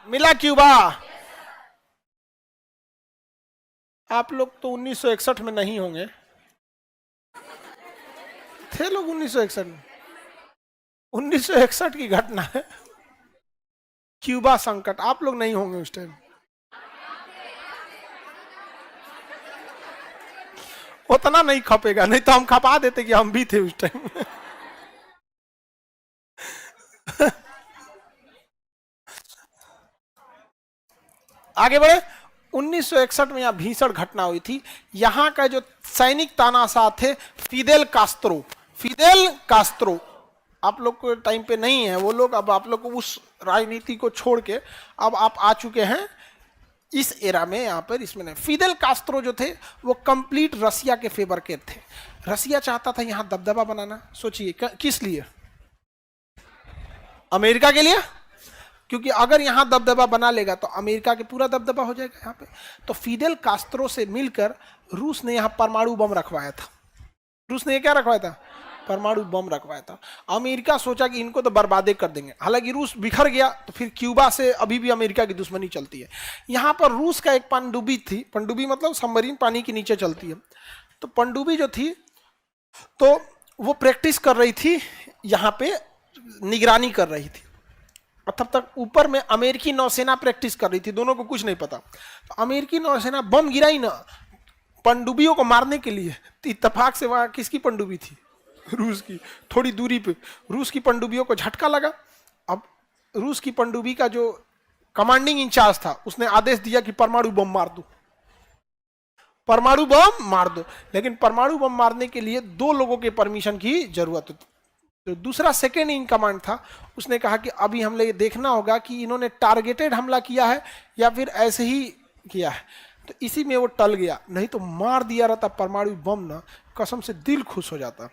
मिला क्यूबा। आप लोग तो 1961 में नहीं होंगे, थे लोग 1961 में। 1961 की घटना है क्यूबा संकट, आप लोग नहीं होंगे उस टाइम। उतना नहीं खपेगा, नहीं तो हम खपा देते कि हम भी थे उस टाइम। आगे बढ़े। 1961 में यहां भीषण घटना हुई थी। यहां का जो सैनिक तानाशाह थे फिदेल कास्त्रो, फिदेल कास्त्रो, आप लोग को टाइम पे नहीं है वो लोग, अब आप लोग को उस राजनीति को छोड़ के अब आप आ चुके हैं इस एरा में। यहां पर इसमें नहीं, फिदेल कास्त्रो जो थे वो कंप्लीट रसिया के फेवर के थे। रसिया चाहता था यहां दबदबा बनाना। सोचिए किस लिए? अमेरिका के लिए, क्योंकि अगर यहां दबदबा बना लेगा तो अमेरिका के पूरा दबदबा हो जाएगा यहां पे। तो फिदेल कास्त्रो से मिलकर रूस ने यहां परमाणु बम रखवाया था। रूस ने ये क्या रखवाया था? परमाणु बम रखवाया था। अमेरिका सोचा कि इनको तो बर्बादे कर देंगे, हालांकि रूस बिखर गया तो फिर क्यूबा से अभी भी अमेरिका की दुश्मनी चलती है। यहां पर रूस का एक पनडुब्बी थी, पनडुब्बी मतलब सबमरीन पानी के नीचे चलती है, तो पनडुब्बी जो थी तो वो प्रैक्टिस कर रही थी, यहां पे निगरानी कर रही थी। और तब तक ऊपर में अमेरिकी नौसेना प्रैक्टिस कर रही थी, दोनों को कुछ नहीं पता। तो अमेरिकी नौसेना बम गिराई ना पनडुब्बियों को मारने के लिए, तो इत्तेफाक से वहां किसकी पनडुब्बी थी? रूस की। थोड़ी दूरी पे रूस की पनडुब्बियों को झटका लगा। अब रूस की पनडुब्बी का जो कमांडिंग इंचार्ज था उसने आदेश दिया कि परमाणु बम मार दो, परमाणु बम मार दो। लेकिन परमाणु बम मारने के लिए 2 लोगों के परमिशन की जरूरत होती। तो दूसरा सेकेंड इन कमांड था, उसने कहा कि अभी हमें ये देखना होगा कि इन्होंने टारगेटेड हमला किया है या फिर ऐसे ही किया है। तो इसी में वो टल गया, नहीं तो मार दिया रहता परमाणु बम ना, कसम से दिल खुश हो जाता।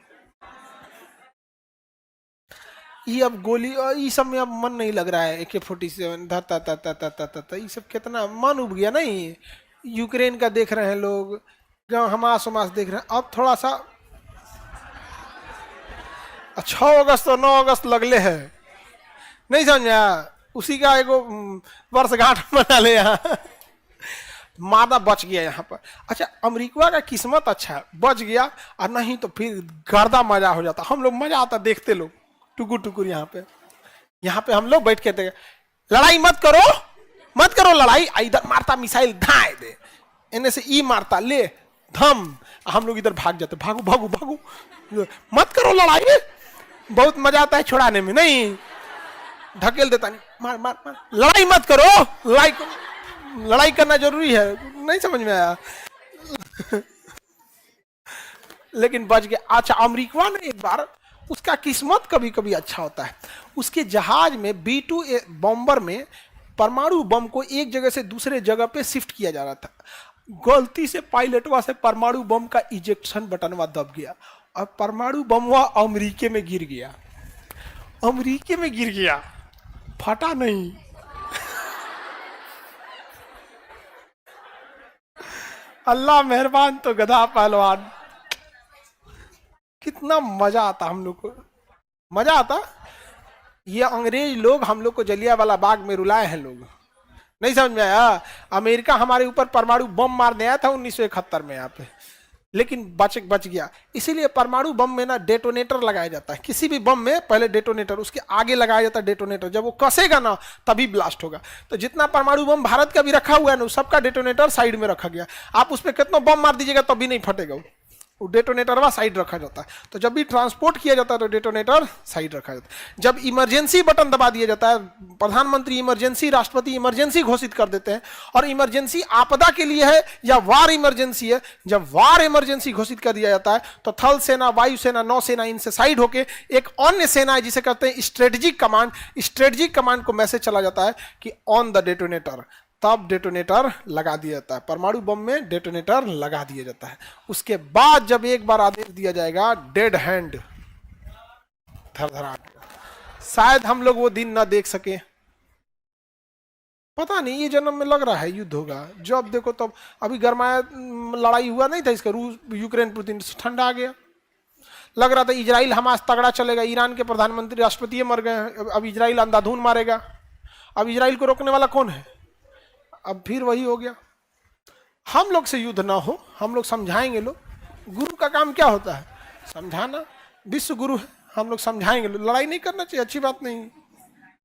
ये अब गोली ये सब में अब मन नहीं लग रहा है। AK-47 धता तता तता तता ये सब कितना मन उब गया नहीं। यूक्रेन का देख रहे हैं लोग, जहाँ हमास हमास देख रहे हैं। अब थोड़ा सा 6 अगस्त और 9 अगस्त लगले है, नहीं समझा? उसी का एगो वर्षगांठ मना ले यहाँ। मादा बच गया यहाँ पर। अच्छा, अमेरिका का किस्मत अच्छा है, बच गया, और नहीं तो फिर गर्दा मजा हो जाता। हम लोग मजा आता देखते लोग टुकुर टुकुर। यहाँ पे हम लोग बैठ के थे, लड़ाई मत करो मत करो लड़ाई। इधर मारता मिसाइल धाए दे, इन्हें से ई मारता ले धम, हम लोग इधर भाग जाते, भागो भागो भागो, मत करो लड़ाई। बहुत मजा आता है छुड़ाने में, नहीं ढकेल देता, नहीं मार मार मार, लड़ाई मत करो। लड़ाई करना जरूरी है, नहीं समझ में आया। लेकिन बच गया। अच्छा, अमेरिका ने एक बार, उसका किस्मत कभी कभी अच्छा होता है, उसके जहाज में B-2 बॉम्बर में परमाणु बम को एक जगह से दूसरे जगह पे शिफ्ट किया जा रहा था। गलती से पायलटवा से परमाणु बम का इजेक्शन बटनवा दब गया और परमाणु बम वह अमेरिका में गिर गया। अमेरिका में गिर गया, फटा नहीं। अल्लाह मेहरबान तो गधा पहलवान। कितना मजा आता हम लोग को, मजा आता। ये अंग्रेज लोग हम लोग को जलियांवाला बाग में रुलाए हैं लोग, नहीं समझ में आया? अमेरिका हमारे ऊपर परमाणु बम मारने आया था 1971 में यहाँ पे, लेकिन बच गया। इसीलिए परमाणु बम में ना डेटोनेटर लगाया जाता है। किसी भी बम में पहले डेटोनेटर, उसके आगे लगाया जाता है डेटोनेटर। जब वो कसेगा ना तभी ब्लास्ट होगा। तो जितना परमाणु बम भारत का भी रखा हुआ है ना, सबका डेटोनेटर साइड में रखा गया। आप उस पर कितना बम मार दीजिएगा तब भी नहीं फटेगा, वो डेटोनेटर वा साइड रखा जाता है। तो जब भी ट्रांसपोर्ट किया जाता है तो डेटोनेटर साइड रखा जाता है। जब इमरजेंसी बटन दबा दिया जाता है, प्रधानमंत्री इमरजेंसी, राष्ट्रपति इमरजेंसी घोषित कर देते हैं, और इमरजेंसी आपदा के लिए है या वार इमरजेंसी है, जब वार इमरजेंसी घोषित कर दिया जाता है तो थल सेना, वायुसेना, नौसेना इनसे साइड होके एक अन्य सेना है जिसे कहते हैं स्ट्रेटेजिक कमांड, स्ट्रेटेजिक कमांड को मैसेज चला जाता है कि ऑन द डेटोनेटर, तब डेटोनेटर लगा दिया जाता है। परमाणु बम में डेटोनेटर लगा दिया जाता है। उसके बाद जब एक बार आदेश दिया जाएगा डेड हैंड, थरथराहट, शायद हम लोग वो दिन ना देख सके। पता नहीं, ये जन्म में लग रहा है युद्ध होगा। जब देखो तब, अभी गरमाया लड़ाई हुआ नहीं था इसका, रूस यूक्रेन पुतिन, ठंडा आ गया। लग रहा था इजराइल हमास तगड़ा चलेगा, ईरान के प्रधानमंत्री राष्ट्रपति मर गए, अब इजराइल अंधाधुन मारेगा। अब इजराइल को रोकने वाला कौन है? अब फिर वही हो गया, हम लोग से युद्ध ना हो, हम लोग समझाएंगे लोग। गुरु का काम क्या होता है? समझाना। विश्व गुरु है, हम लोग समझाएंगे लोग। लड़ाई नहीं करना चाहिए, अच्छी बात नहीं।